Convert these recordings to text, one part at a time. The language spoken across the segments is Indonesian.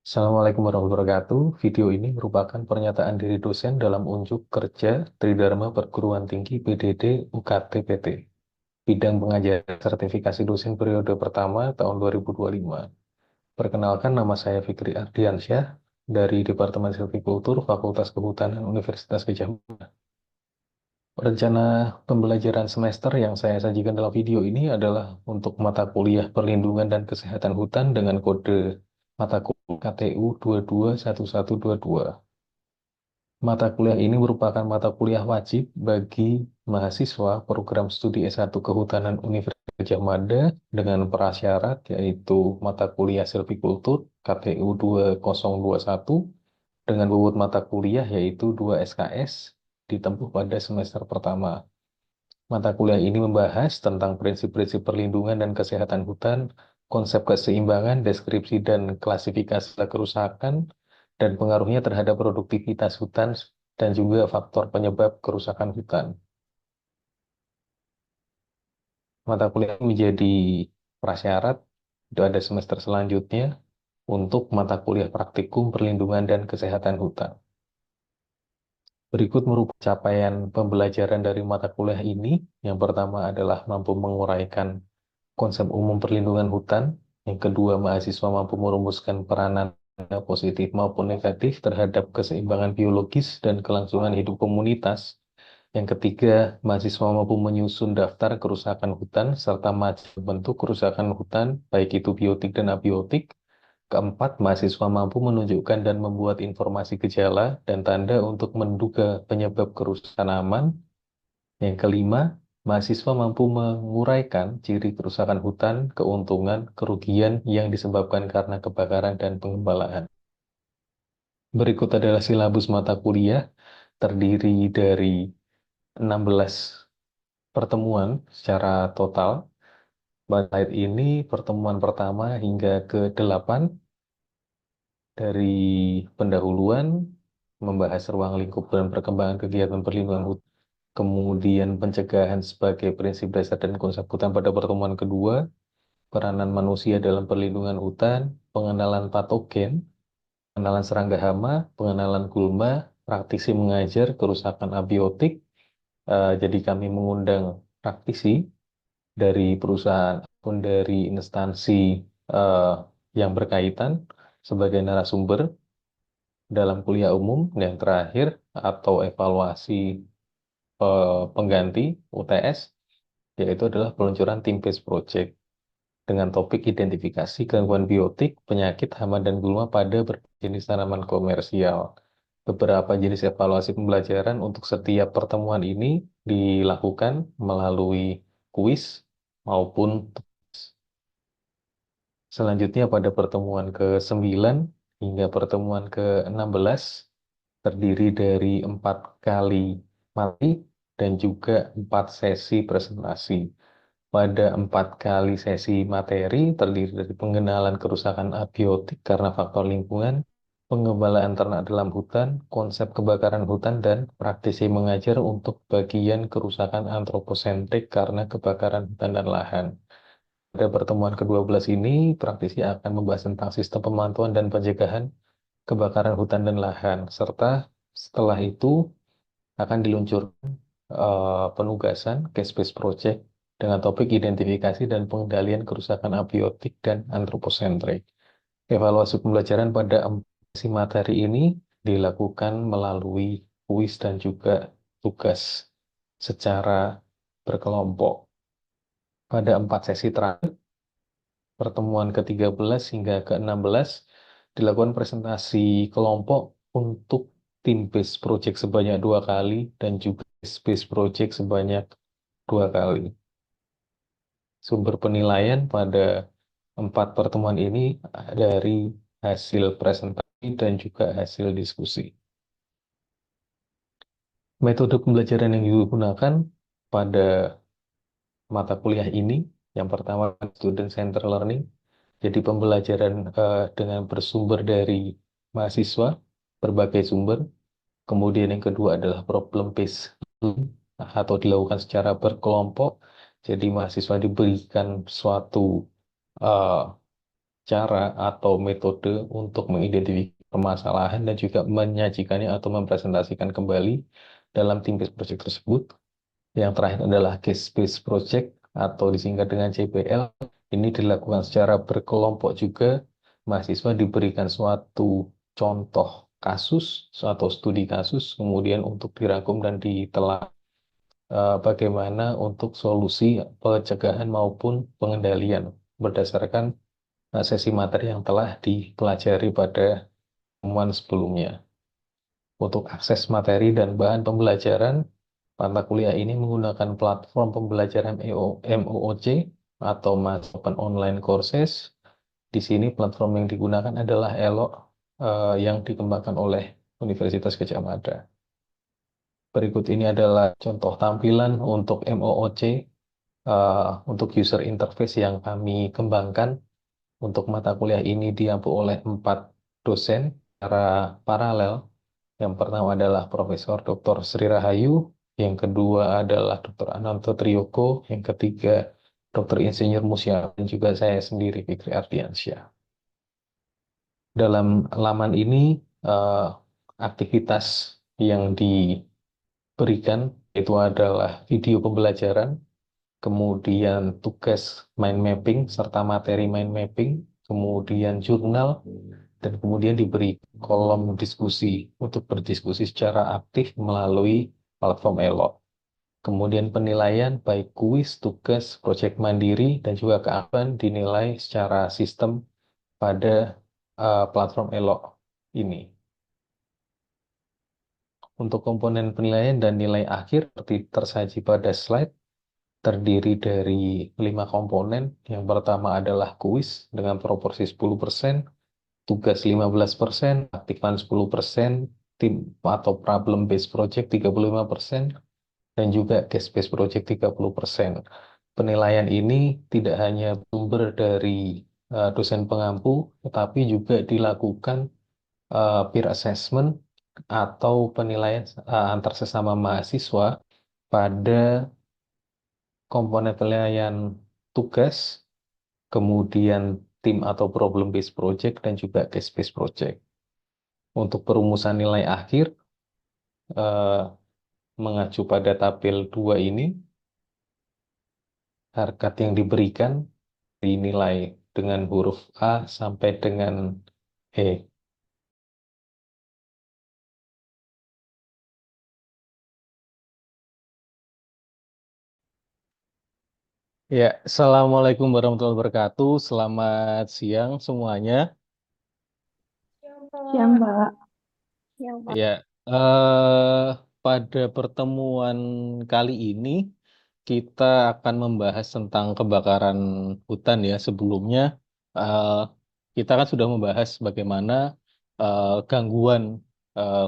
Assalamualaikum warahmatullahi wabarakatuh. Video ini merupakan pernyataan diri dosen dalam unjuk kerja Tridharma Perguruan Tinggi PDD UKT PT. Bidang pengajaran sertifikasi dosen periode pertama tahun 2025. Perkenalkan, nama saya Fikri Ardiansyah dari Departemen Silvikultur Fakultas Kehutanan Universitas Gadjah Mada. Rencana pembelajaran semester yang saya sajikan dalam video ini adalah untuk mata kuliah Perlindungan dan Kesehatan Hutan dengan kode mata kuliah KTU 221122. Mata kuliah ini merupakan mata kuliah wajib bagi mahasiswa program studi S1 Kehutanan Universitas Gadjah Mada dengan prasyarat yaitu mata kuliah Silvikultur KTU 2021 dengan bobot mata kuliah yaitu 2 SKS ditempuh pada semester pertama. Mata kuliah ini membahas tentang prinsip-prinsip perlindungan dan kesehatan hutan, konsep keseimbangan, deskripsi dan klasifikasi kerusakan, dan pengaruhnya terhadap produktivitas hutan, dan juga faktor penyebab kerusakan hutan. Mata kuliah ini menjadi prasyarat pada semester selanjutnya untuk mata kuliah praktikum perlindungan dan kesehatan hutan. Berikut merupakan capaian pembelajaran dari mata kuliah ini. Yang pertama adalah mampu menguraikan konsep umum perlindungan hutan. Yang kedua, mahasiswa mampu merumuskan peranan positif maupun negatif terhadap keseimbangan biologis dan kelangsungan hidup komunitas. Yang ketiga, mahasiswa mampu menyusun daftar kerusakan hutan serta macam bentuk kerusakan hutan, baik itu biotik dan abiotik. Keempat, mahasiswa mampu menunjukkan dan membuat informasi gejala dan tanda untuk menduga penyebab kerusakan aman. Yang kelima, mahasiswa mampu menguraikan ciri kerusakan hutan, keuntungan, kerugian yang disebabkan karena kebakaran dan pengembalaan. Berikut adalah silabus mata kuliah terdiri dari 16 pertemuan secara total. Slide ini pertemuan pertama hingga ke-8 dari pendahuluan, membahas ruang lingkup dan perkembangan kegiatan perlindungan hutan, kemudian pencegahan sebagai prinsip dasar dan konsep hutan pada pertemuan kedua, peranan manusia dalam perlindungan hutan, pengenalan patogen, pengenalan serangga hama, pengenalan gulma, praktisi mengajar, kerusakan abiotik. Jadi kami mengundang praktisi dari perusahaan pun dari instansi eh, yang berkaitan sebagai narasumber dalam kuliah umum. Yang terakhir, atau evaluasi pengganti UTS, yaitu adalah peluncuran Team Based Project dengan topik identifikasi gangguan biotik, penyakit, hama, dan gulma pada jenis tanaman komersial. Beberapa jenis evaluasi pembelajaran untuk setiap pertemuan ini dilakukan melalui kuis maupun selanjutnya pada pertemuan ke-9 hingga pertemuan ke-16 terdiri dari 4 kali materi dan juga 4 sesi presentasi. Pada 4 kali sesi materi terdiri dari pengenalan kerusakan abiotik karena faktor lingkungan, pengembalaan ternak dalam hutan, konsep kebakaran hutan, dan praktisi mengajar untuk bagian kerusakan antroposentrik karena kebakaran hutan dan lahan. Pada pertemuan ke-12 ini, praktisi akan membahas tentang sistem pemantauan dan pencegahan kebakaran hutan dan lahan, serta setelah itu akan diluncurkan penugasan case-based project dengan topik identifikasi dan pengendalian kerusakan abiotik dan antroposentrik. Evaluasi pembelajaran pada sesi materi ini dilakukan melalui kuis dan juga tugas secara berkelompok. Pada 4 sesi terakhir, pertemuan ke-13 hingga ke-16, dilakukan presentasi kelompok untuk tim based project sebanyak 2 kali dan juga based project sebanyak 2 kali. Sumber penilaian pada 4 pertemuan ini dari hasil presentasi dan juga hasil diskusi. Metode pembelajaran yang digunakan pada mata kuliah ini, yang pertama student center learning, jadi pembelajaran dengan bersumber dari mahasiswa, berbagai sumber. Kemudian yang kedua adalah problem based learning, atau dilakukan secara berkelompok. Jadi mahasiswa diberikan suatu uh, cara atau metode untuk mengidentifikasi permasalahan dan juga menyajikannya atau mempresentasikan kembali dalam tim based project tersebut. Yang terakhir adalah case based project atau disingkat dengan CBL. Ini dilakukan secara berkelompok juga. Mahasiswa diberikan suatu contoh kasus atau studi kasus, kemudian untuk dirangkum dan ditelah bagaimana untuk solusi pencegahan maupun pengendalian berdasarkan sesi materi yang telah dipelajari pada pertemuan sebelumnya. Untuk akses materi dan bahan pembelajaran, mata kuliah ini menggunakan platform pembelajaran MOOC atau Mass Open Online Courses. Di sini platform yang digunakan adalah ELO yang dikembangkan oleh Universitas Gadjah Mada. Berikut ini adalah contoh tampilan untuk MOOC untuk user interface yang kami kembangkan. Untuk mata kuliah ini diampu oleh 4 dosen secara paralel. Yang pertama adalah Profesor Dr. Sri Rahayu, yang kedua adalah Dr. Ananto Triyoko, yang ketiga Dr. Insinyur Musya, dan juga saya sendiri, Fikri Ardiansyah. Dalam laman ini, aktivitas yang diberikan itu adalah video pembelajaran, kemudian tugas mind mapping serta materi mind mapping, kemudian jurnal, dan kemudian diberi kolom diskusi untuk berdiskusi secara aktif melalui platform ELO. Kemudian penilaian baik kuis, tugas, proyek mandiri, dan juga keahlian dinilai secara sistem pada platform ELO ini. Untuk komponen penilaian dan nilai akhir seperti tersaji pada slide, terdiri dari 5 komponen. Yang pertama adalah kuis dengan proporsi 10%, tugas 15%, aktifan 10%, tim atau problem based project 35%, dan juga case based project 30%. Penilaian ini tidak hanya sumber dari dosen pengampu, tetapi juga dilakukan peer assessment atau penilaian antar sesama mahasiswa pada komponen penilaian tugas, kemudian tim atau problem based project, dan juga case based project. Untuk perumusan nilai akhir, eh, mengacu pada tabel 2 ini, harkat yang diberikan dinilai dengan huruf A sampai dengan E. Ya, Assalamualaikum warahmatullahi wabarakatuh. Selamat siang semuanya. Siang, Mbak. Ya, eh, pada pertemuan kali ini kita akan membahas tentang kebakaran hutan ya. Sebelumnya eh, kita kan sudah membahas bagaimana gangguan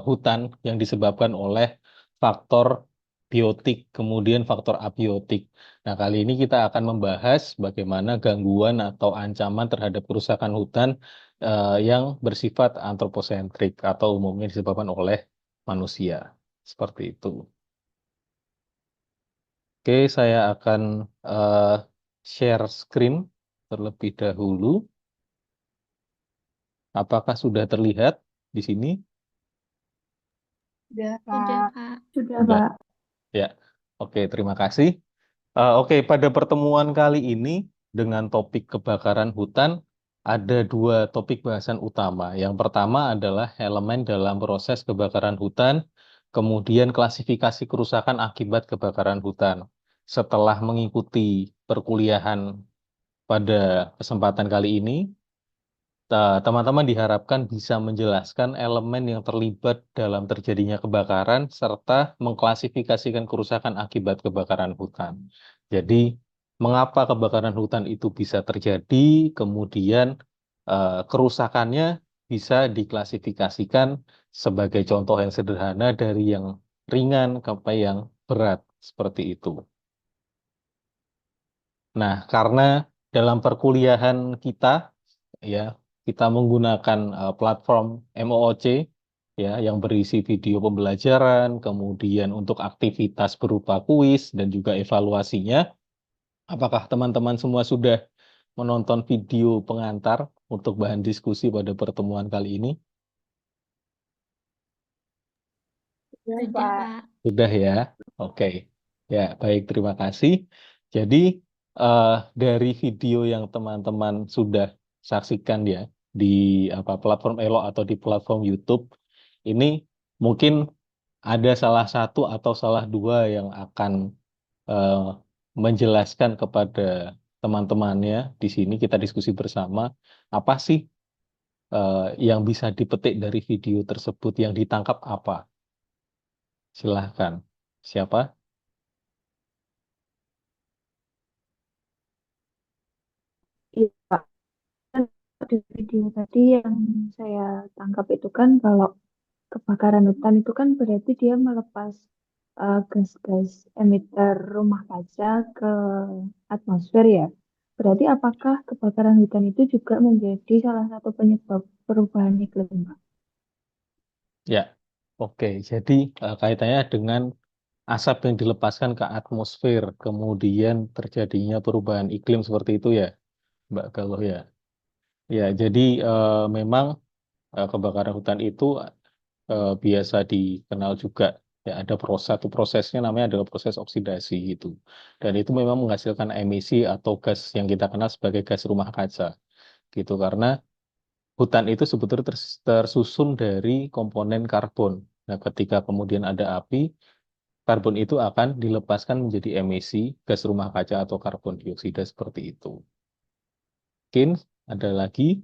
hutan yang disebabkan oleh faktor biotik, kemudian faktor abiotik. Nah, kali ini kita akan membahas bagaimana gangguan atau ancaman terhadap kerusakan hutan yang bersifat antroposentrik atau umumnya disebabkan oleh manusia. Seperti itu. Oke, saya akan eh, share screen terlebih dahulu. Apakah sudah terlihat di sini? Sudah, Sudah, Kak. Kak. Sudah, Sudah. Pak. Ya. Oke, terima kasih. Oke, pada pertemuan kali ini dengan topik kebakaran hutan ada 2 topik bahasan utama. Yang pertama adalah elemen dalam proses kebakaran hutan, kemudian klasifikasi kerusakan akibat kebakaran hutan. Setelah mengikuti perkuliahan pada kesempatan kali ini, teman-teman diharapkan bisa menjelaskan elemen yang terlibat dalam terjadinya kebakaran serta mengklasifikasikan kerusakan akibat kebakaran hutan. Jadi, mengapa kebakaran hutan itu bisa terjadi, kemudian kerusakannya bisa diklasifikasikan sebagai contoh yang sederhana dari yang ringan sampai yang berat, seperti itu. Nah, karena dalam perkuliahan kita, ya, kita menggunakan platform MOOC ya yang berisi video pembelajaran, kemudian untuk aktivitas berupa kuis dan juga evaluasinya. Apakah teman-teman semua sudah menonton video pengantar untuk bahan diskusi pada pertemuan kali ini? Ya, Sudah, Pak. Pak. Sudah ya? Oke. Ya, baik, terima kasih. Jadi, eh, dari video yang teman-teman sudah saksikan ya di platform Elo atau di platform YouTube, ini mungkin ada salah satu atau salah dua yang akan eh, menjelaskan kepada teman-temannya di sini kita diskusi bersama apa sih yang bisa dipetik dari video tersebut, yang ditangkap apa? Silahkan. Siapa? Iya, Pak. Kan di video tadi yang saya tangkap itu kan kalau kebakaran hutan itu kan berarti dia melepas gas-gas emitter rumah kaca ke atmosfer ya. Berarti apakah kebakaran hutan itu juga menjadi salah satu penyebab perubahan iklim, Pak? Ya, oke. Jadi kaitannya dengan asap yang dilepaskan ke atmosfer, kemudian terjadinya perubahan iklim seperti itu ya, Mbak Galuh ya. Ya, jadi memang kebakaran hutan itu biasa dikenal juga ya ada satu prosesnya namanya adalah proses oksidasi gitu. Dan itu memang menghasilkan emisi atau gas yang kita kenal sebagai gas rumah kaca gitu karena hutan itu sebetulnya tersusun dari komponen karbon. Nah, ketika kemudian ada api, karbon itu akan dilepaskan menjadi emisi gas rumah kaca atau karbon dioksida seperti itu. Mungkin ada lagi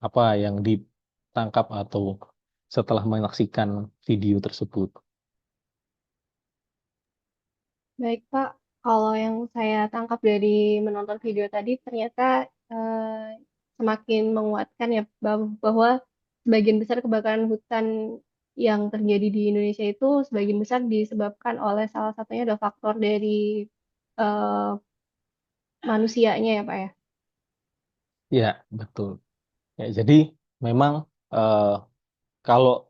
apa yang ditangkap atau setelah menyaksikan video tersebut? Baik, Pak. Kalau yang saya tangkap dari menonton video tadi, ternyata semakin menguatkan ya bahwa sebagian besar kebakaran hutan yang terjadi di Indonesia itu sebagian besar disebabkan oleh salah satunya adalah faktor dari eh, manusianya ya, Pak ya. Ya, betul. Ya, jadi memang eh, kalau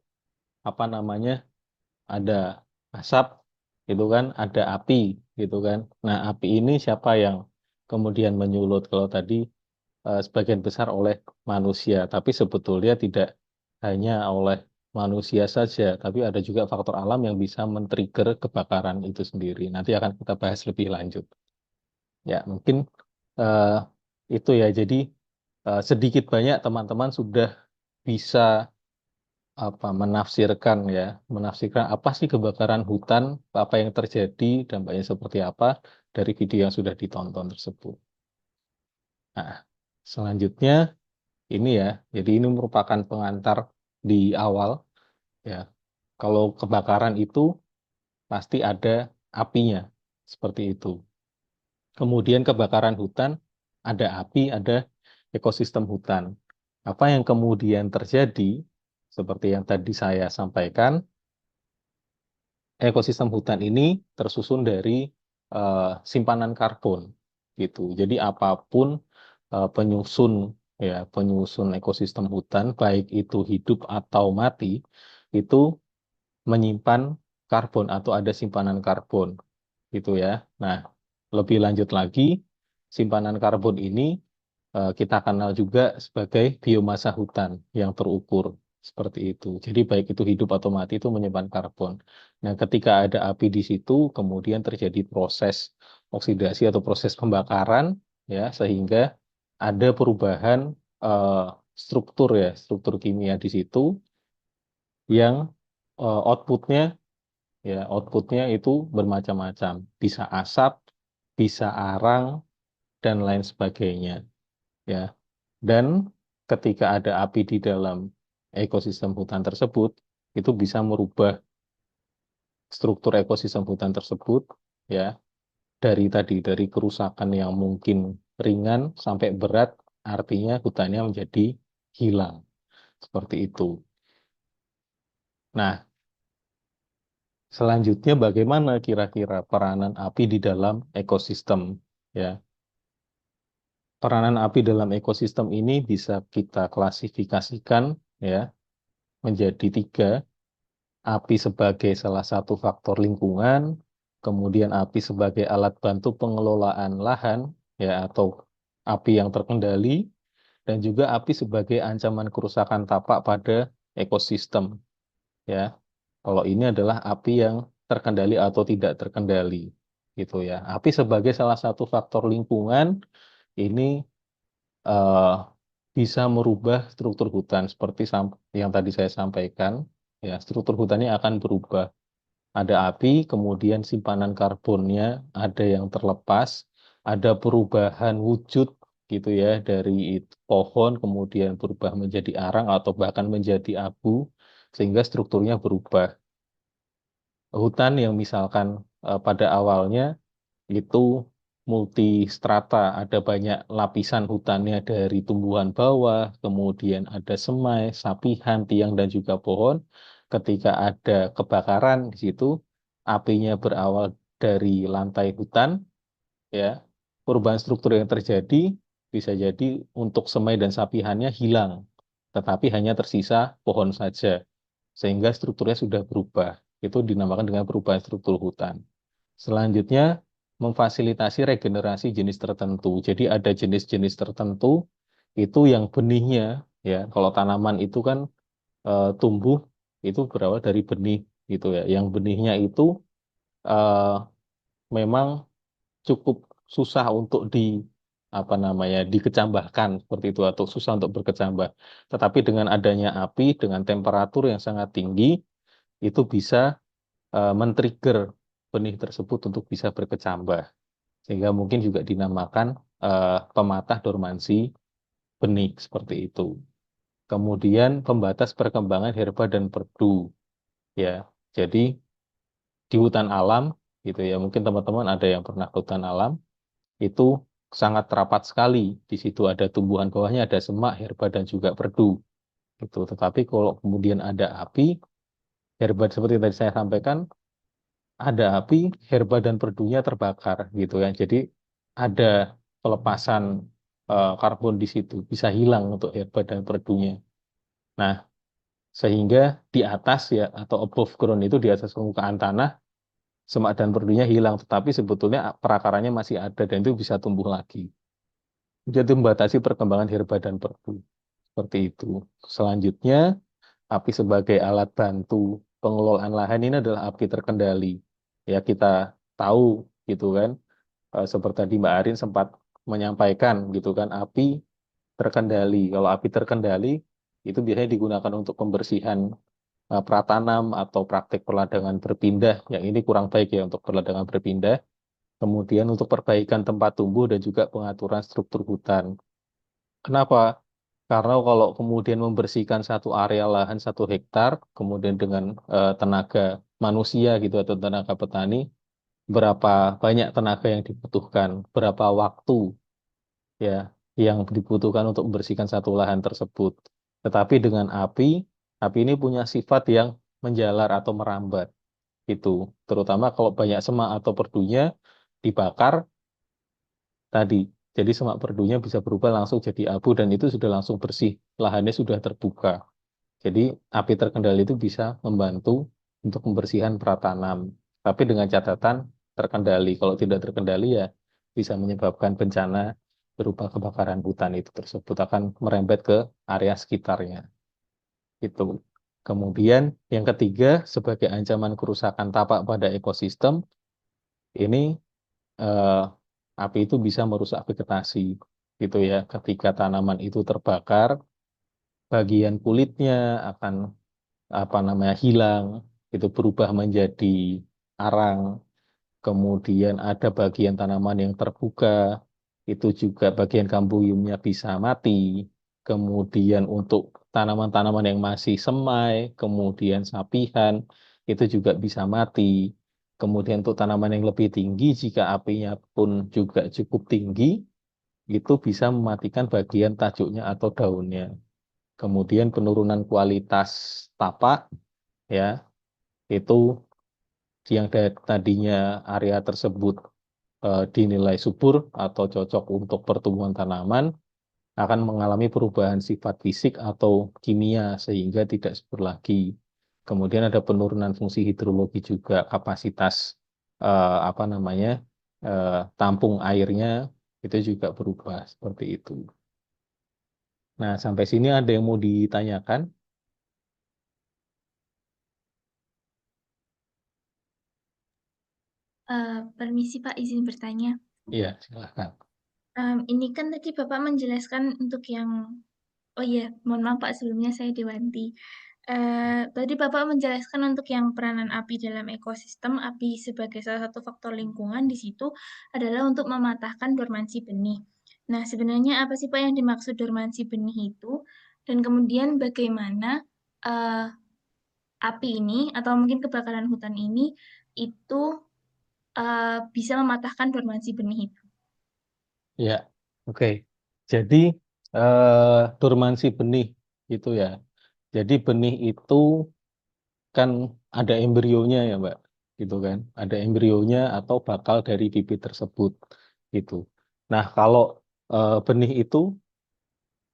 apa namanya ada asap gitu kan, ada api gitu kan. Nah, api ini siapa yang kemudian menyulut? Kalau tadi sebagian besar oleh manusia, tapi sebetulnya tidak hanya oleh manusia saja, tapi ada juga faktor alam yang bisa men-trigger kebakaran itu sendiri. Nanti akan kita bahas lebih lanjut. Ya, mungkin eh, itu ya. Jadi sedikit banyak teman-teman sudah bisa menafsirkan apa sih kebakaran hutan, apa yang terjadi, dampaknya seperti apa dari video yang sudah ditonton tersebut. Nah, selanjutnya ini ya, jadi ini merupakan pengantar di awal ya. Kalau kebakaran itu pasti ada apinya, seperti itu. Kemudian kebakaran hutan, ada api, ada ekosistem hutan. Apa yang kemudian terjadi, seperti yang tadi saya sampaikan, ekosistem hutan ini tersusun dari simpanan karbon gitu. Jadi apapun penyusun penyusun ekosistem hutan baik itu hidup atau mati itu menyimpan karbon atau ada simpanan karbon gitu ya. Nah, lebih lanjut lagi simpanan karbon ini kita kenal juga sebagai biomasa hutan yang terukur seperti itu. Jadi baik itu hidup atau mati itu menyimpan karbon. Nah, ketika ada api di situ, kemudian terjadi proses oksidasi atau proses pembakaran, ya, sehingga ada perubahan eh, struktur kimia di situ yang outputnya itu bermacam-macam, bisa asap, bisa arang dan lain sebagainya, ya. Dan ketika ada api di dalam ekosistem hutan tersebut, itu bisa merubah struktur ekosistem hutan tersebut, ya, dari kerusakan yang mungkin ringan sampai berat, artinya hutannya menjadi hilang, seperti itu. Nah, selanjutnya bagaimana kira-kira peranan api di dalam ekosistem, ya? Peranan api dalam ekosistem ini bisa kita klasifikasikan, ya, menjadi tiga. Api sebagai salah satu faktor lingkungan, kemudian api sebagai alat bantu pengelolaan lahan, ya, atau api yang terkendali, dan juga api sebagai ancaman kerusakan tapak pada ekosistem, ya. Kalau ini adalah api yang terkendali atau tidak terkendali, gitu ya. Api sebagai salah satu faktor lingkungan ini eh, bisa merubah struktur hutan seperti yang tadi saya sampaikan, ya. Struktur hutannya akan berubah. Ada api, kemudian simpanan karbonnya ada yang terlepas, ada perubahan wujud gitu ya dari pohon, kemudian berubah menjadi arang atau bahkan menjadi abu, sehingga strukturnya berubah. Hutan yang misalkan pada awalnya itu multi strata, ada banyak lapisan hutannya dari tumbuhan bawah, kemudian ada semai, sapihan, tiang, dan juga pohon. Ketika ada kebakaran di situ, apinya berawal dari lantai hutan, ya, perubahan struktur yang terjadi bisa jadi untuk semai dan sapihannya hilang, tetapi hanya tersisa pohon saja, sehingga strukturnya sudah berubah. Itu dinamakan dengan perubahan struktur hutan. Selanjutnya, memfasilitasi regenerasi jenis tertentu. Jadi ada jenis-jenis tertentu itu yang benihnya, ya, kalau tanaman itu kan tumbuh itu berawal dari benih gitu ya. Yang benihnya itu eh, memang cukup susah untuk apa namanya dikecambahkan seperti itu, atau susah untuk berkecambah. Tetapi dengan adanya api dengan temperatur yang sangat tinggi itu bisa men-trigger benih tersebut untuk bisa berkecambah, sehingga mungkin juga dinamakan pematah dormansi benih seperti itu. Kemudian pembatas perkembangan herba dan perdu, ya. Jadi di hutan alam gitu ya, mungkin teman-teman ada yang pernah ke hutan alam, itu sangat rapat sekali. Di situ ada tumbuhan bawahnya, ada semak, herba, dan juga perdu. Gitu. Tetapi kalau kemudian ada api, herba seperti tadi saya sampaikan, ada api, herba dan perdunya terbakar gitu ya. Jadi ada pelepasan karbon di situ, bisa hilang untuk herba dan perdunya. Nah, sehingga di atas ya atau above ground itu di atas permukaan tanah, semak dan perdunya hilang, tetapi sebetulnya perakarannya masih ada dan itu bisa tumbuh lagi. Jadi membatasi perkembangan herba dan perdu. Seperti itu. Selanjutnya, api sebagai alat bantu pengelolaan lahan ini adalah api terkendali. Ya, kita tahu gitu kan. Seperti tadi Mbak Arin sempat menyampaikan gitu kan, api terkendali. Kalau api terkendali itu biasanya digunakan untuk pembersihan pratanam atau praktik perladangan berpindah. Yang ini kurang baik ya untuk perladangan berpindah. Kemudian untuk perbaikan tempat tumbuh dan juga pengaturan struktur hutan. Kenapa? Karena kalau kemudian membersihkan satu area lahan 1 hektar, kemudian dengan tenaga manusia gitu atau tenaga petani, berapa banyak tenaga yang dibutuhkan, berapa waktu ya yang dibutuhkan untuk membersihkan satu lahan tersebut. Tetapi dengan api ini punya sifat yang menjalar atau merambat itu. Terutama kalau banyak semak atau perdunya dibakar tadi. Jadi semak perdunya bisa berubah langsung jadi abu dan itu sudah langsung bersih, lahannya sudah terbuka. Jadi api terkendali itu bisa membantu untuk pembersihan pratanam. Tapi dengan catatan terkendali. Kalau tidak terkendali ya bisa menyebabkan bencana berupa kebakaran hutan itu tersebut akan merembet ke area sekitarnya. Itu. Kemudian yang ketiga sebagai ancaman kerusakan tapak pada ekosistem, ini eh, api itu bisa merusak vegetasi gitu ya. Ketika tanaman itu terbakar, bagian kulitnya akan apa namanya hilang, itu berubah menjadi arang, kemudian ada bagian tanaman yang terbuka, itu juga bagian kambiumnya bisa mati, kemudian untuk tanaman-tanaman yang masih semai, kemudian sapihan, itu juga bisa mati, kemudian untuk tanaman yang lebih tinggi, jika apinya pun juga cukup tinggi, itu bisa mematikan bagian tajuknya atau daunnya. Kemudian penurunan kualitas tapak, ya, itu yang tadinya area tersebut dinilai subur atau cocok untuk pertumbuhan tanaman akan mengalami perubahan sifat fisik atau kimia sehingga tidak subur lagi. Kemudian ada penurunan fungsi hidrologi juga, kapasitas apa namanya tampung airnya itu juga berubah seperti itu. Nah, sampai sini ada yang mau ditanyakan? Permisi Pak, izin bertanya. Iya, silahkan. Ini kan tadi Bapak menjelaskan untuk yang, oh iya, mohon maaf Pak, sebelumnya saya Dewanti. Tadi Bapak menjelaskan untuk yang peranan api dalam ekosistem, api sebagai salah satu faktor lingkungan di situ adalah untuk mematahkan dormansi benih. Nah, sebenarnya apa sih Pak yang dimaksud dormansi benih itu? Dan kemudian bagaimana eh, api ini atau mungkin kebakaran hutan ini itu bisa mematahkan dormansi benih itu? Ya, oke. Jadi, dormansi benih itu ya. Jadi benih itu kan ada embrionya ya, Mbak. Gitu kan. Ada embrionya atau bakal dari bibit tersebut. Gitu. Nah, kalau benih itu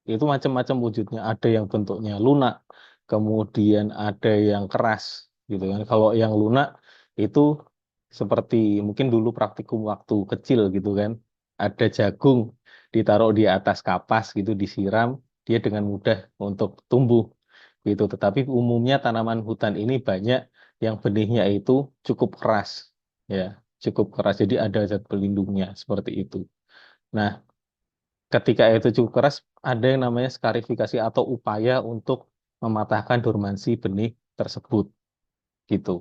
macam-macam wujudnya. Ada yang bentuknya lunak, kemudian ada yang keras, gitu kan. Kalau yang lunak itu seperti mungkin dulu praktikum waktu kecil gitu kan. Ada jagung ditaruh di atas kapas gitu, disiram, dia dengan mudah untuk tumbuh gitu. Tetapi umumnya tanaman hutan ini banyak yang benihnya itu cukup keras, ya, cukup keras. Jadi ada zat pelindungnya seperti itu. Nah, ketika itu cukup keras, ada yang namanya skarifikasi atau upaya untuk mematahkan dormansi benih tersebut, gitu.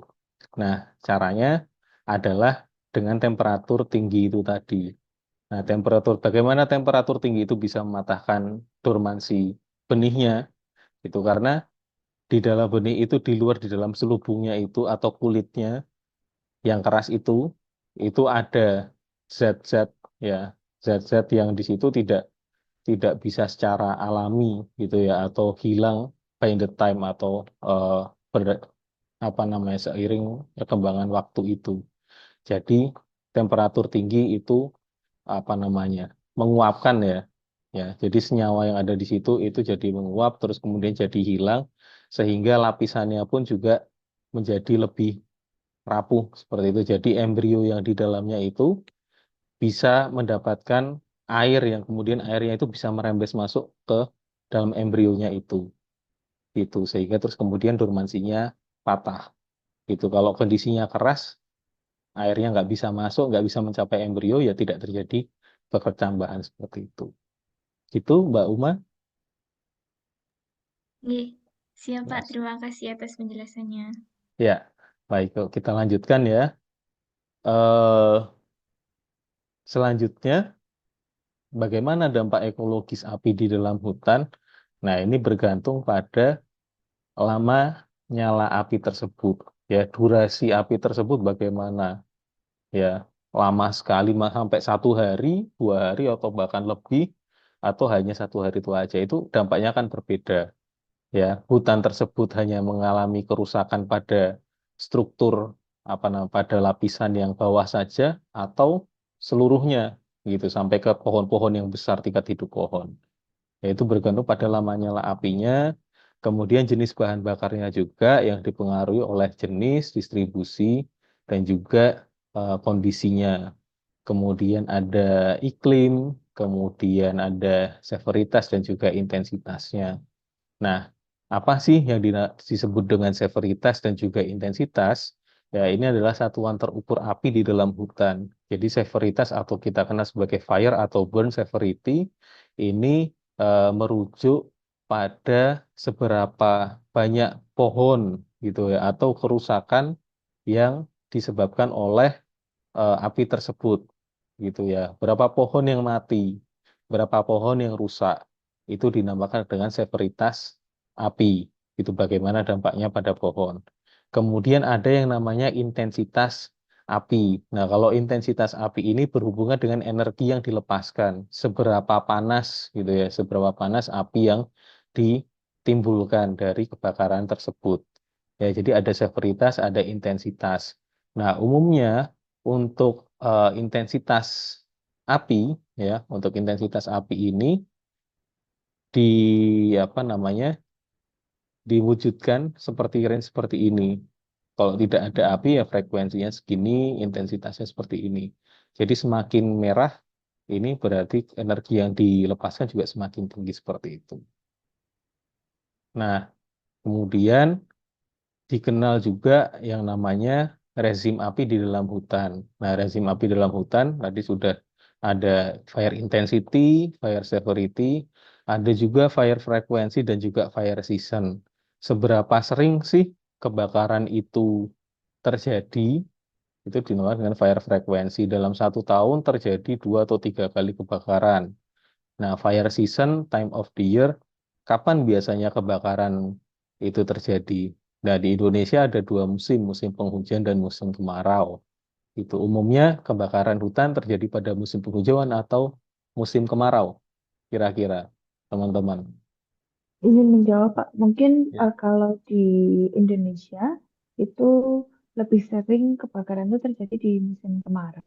Nah, caranya adalah dengan temperatur tinggi itu tadi. Nah, bagaimana temperatur tinggi itu bisa mematahkan dormansi benihnya, itu karena di dalam benih itu, di luar di dalam selubungnya itu atau kulitnya yang keras itu ada zat-zat, ya, zat-zat yang di situ tidak bisa secara alami gitu ya, atau hilang by the time, atau eh, apa namanya, seiring perkembangan waktu itu. Jadi temperatur tinggi itu apa namanya, menguapkan ya, ya. Jadi senyawa yang ada di situ itu jadi menguap, terus kemudian jadi hilang, sehingga lapisannya pun juga menjadi lebih rapuh seperti itu. Jadi embrio yang di dalamnya itu bisa mendapatkan air, yang kemudian airnya itu bisa merembes masuk ke dalam embrionya itu sehingga terus kemudian dormansinya patah gitu. Kalau kondisinya keras, airnya nggak bisa masuk, nggak bisa mencapai embrio, ya tidak terjadi perkecambahan seperti itu. Itu Mbak Uma. Oke, siap Pak, Mas. terima kasih atas penjelasannya. Ya, baik, kok kita lanjutkan ya. eh Selanjutnya, bagaimana dampak ekologis api di dalam hutan? Nah, ini bergantung pada lama nyala api tersebut. Ya, durasi api tersebut bagaimana? Ya, lama sekali sampai 1 hari, 2 hari, atau bahkan lebih, atau hanya 1 hari itu aja. Itu dampaknya akan berbeda. Ya, hutan tersebut hanya mengalami kerusakan pada struktur apa namanya, pada lapisan yang bawah saja, atau seluruhnya gitu, sampai ke pohon-pohon yang besar, tingkat hidup pohon. Yaitu bergantung pada lama nyala apinya, kemudian jenis bahan bakarnya juga yang dipengaruhi oleh jenis, distribusi, dan juga kondisinya. Kemudian ada iklim, kemudian ada severitas dan juga intensitasnya. Nah, apa sih yang disebut dengan severitas dan juga intensitas? Ya, ini adalah satuan terukur api di dalam hutan. Jadi severitas atau kita kenal sebagai fire atau burn severity ini merujuk pada seberapa banyak pohon gitu ya, atau kerusakan yang disebabkan oleh api tersebut gitu ya. Berapa pohon yang mati, berapa pohon yang rusak, itu dinamakan dengan severitas api. Itu bagaimana dampaknya pada pohon. Kemudian ada yang namanya intensitas api. Nah, kalau intensitas api ini berhubungan dengan energi yang dilepaskan, seberapa panas gitu ya, seberapa panas api yang ditimbulkan dari kebakaran tersebut. Ya, jadi ada severitas, ada intensitas. Nah, umumnya untuk intensitas api, ya, untuk intensitas api ini di apa namanya, diwujudkan seperti range seperti ini. Kalau tidak ada api, ya frekuensinya segini, intensitasnya seperti ini. Jadi semakin merah ini berarti energi yang dilepaskan juga semakin tinggi seperti itu. Nah, kemudian dikenal juga yang namanya rezim api di dalam hutan. Nah, rezim api di dalam hutan tadi sudah ada fire intensity, fire severity, ada juga fire frequency dan juga fire season. Seberapa sering sih kebakaran itu terjadi? Itu dinamakan dengan fire frequency. Dalam 1 tahun terjadi 2 atau 3 kali kebakaran. Nah, fire season, time of the year, kapan biasanya kebakaran itu terjadi? Nah, di Indonesia ada 2 musim, musim penghujan dan musim kemarau. Itu umumnya kebakaran hutan terjadi pada musim penghujan atau musim kemarau, kira-kira, teman-teman. Izin menjawab, Pak. Mungkin Ya. kalau di Indonesia itu lebih sering kebakaran itu terjadi di musim kemarau.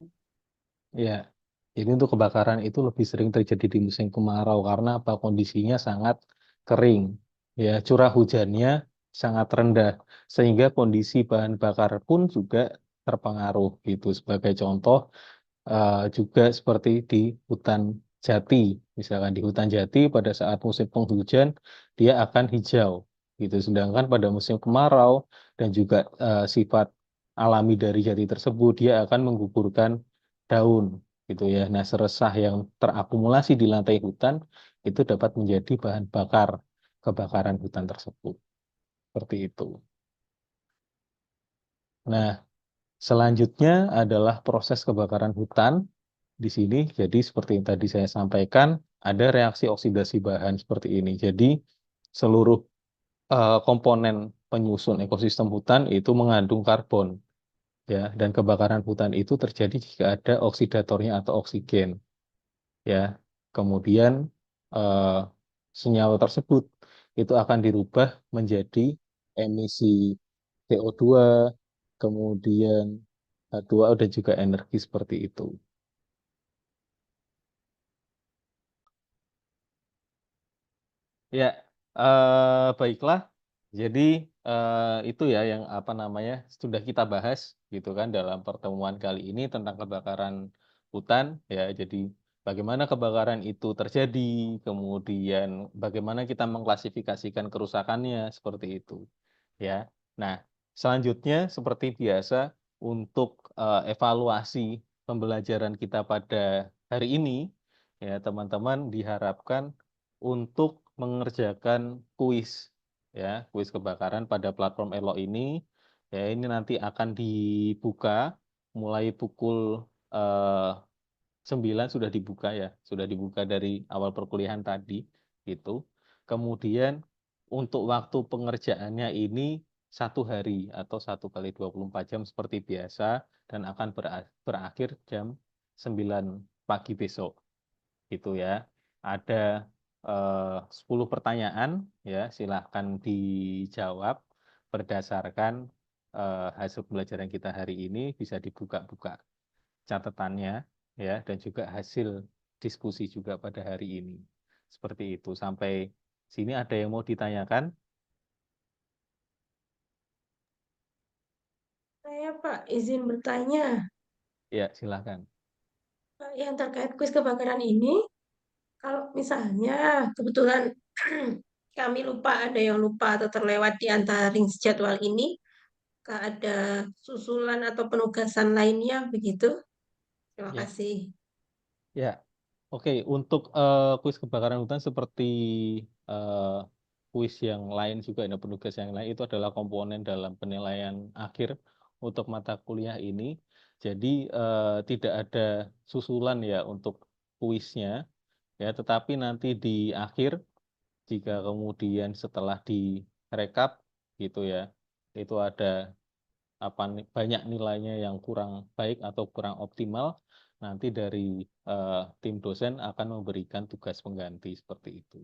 Ya, jadi untuk kebakaran itu lebih sering terjadi di musim kemarau karena apa? Kondisinya sangat kering, ya curah hujannya sangat rendah sehingga kondisi bahan bakar pun juga terpengaruh gitu. Sebagai contoh juga seperti di hutan jati, misalkan di hutan jati pada saat musim penghujan dia akan hijau gitu. Sedangkan pada musim kemarau dan juga sifat alami dari jati tersebut dia akan menggugurkan daun gitu ya. Nah, seresah yang terakumulasi di lantai hutan itu dapat menjadi bahan bakar kebakaran hutan tersebut. Seperti itu. Nah, selanjutnya adalah proses kebakaran hutan di sini. Jadi seperti yang tadi saya sampaikan, ada reaksi oksidasi bahan seperti ini. Jadi seluruh komponen penyusun ekosistem hutan itu mengandung karbon, ya. Dan kebakaran hutan itu terjadi jika ada oksidatornya atau oksigen, ya. Kemudian eh, senyawa tersebut itu akan dirubah menjadi emisi CO2, kemudian H2O dan juga energi seperti itu. Ya, baiklah. Jadi itu ya yang apa namanya sudah kita bahas gitu kan dalam pertemuan kali ini tentang kebakaran hutan ya. Jadi bagaimana kebakaran itu terjadi, kemudian bagaimana kita mengklasifikasikan kerusakannya seperti itu ya. Nah, selanjutnya seperti biasa untuk evaluasi pembelajaran kita pada hari ini ya teman-teman diharapkan untuk mengerjakan kuis ya, kuis kebakaran pada platform Elo ini. Ya, ini nanti akan dibuka mulai pukul eh, 9 sudah dibuka ya, sudah dibuka dari awal perkuliahan tadi gitu. Kemudian untuk waktu pengerjaannya ini 1 hari atau 1 kali 24 jam seperti biasa dan akan berakhir jam 9 pagi besok gitu ya. Ada 10 pertanyaan ya, silahkan dijawab berdasarkan hasil pembelajaran kita hari ini bisa dibuka-buka catatannya ya dan juga hasil diskusi juga pada hari ini. Seperti itu. Sampai sini ada yang mau ditanyakan? Saya Pak izin bertanya, Ya, silahkan. yang terkait kuis kebakaran ini, kalau misalnya kebetulan kami lupa, ada yang lupa atau terlewat di antara ring jadwal ini, apakah ada susulan atau penugasan lainnya begitu? Terima Ya, kasih. ya. Oke, untuk kuis kebakaran hutan seperti eh, kuis yang lain juga ada penugas yang lain itu adalah komponen dalam penilaian akhir untuk mata kuliah ini. Jadi tidak ada susulan ya untuk kuisnya ya, tetapi nanti di akhir jika kemudian setelah direkap gitu ya, itu ada banyak nilainya yang kurang baik atau kurang optimal, nanti dari tim dosen akan memberikan tugas pengganti seperti itu.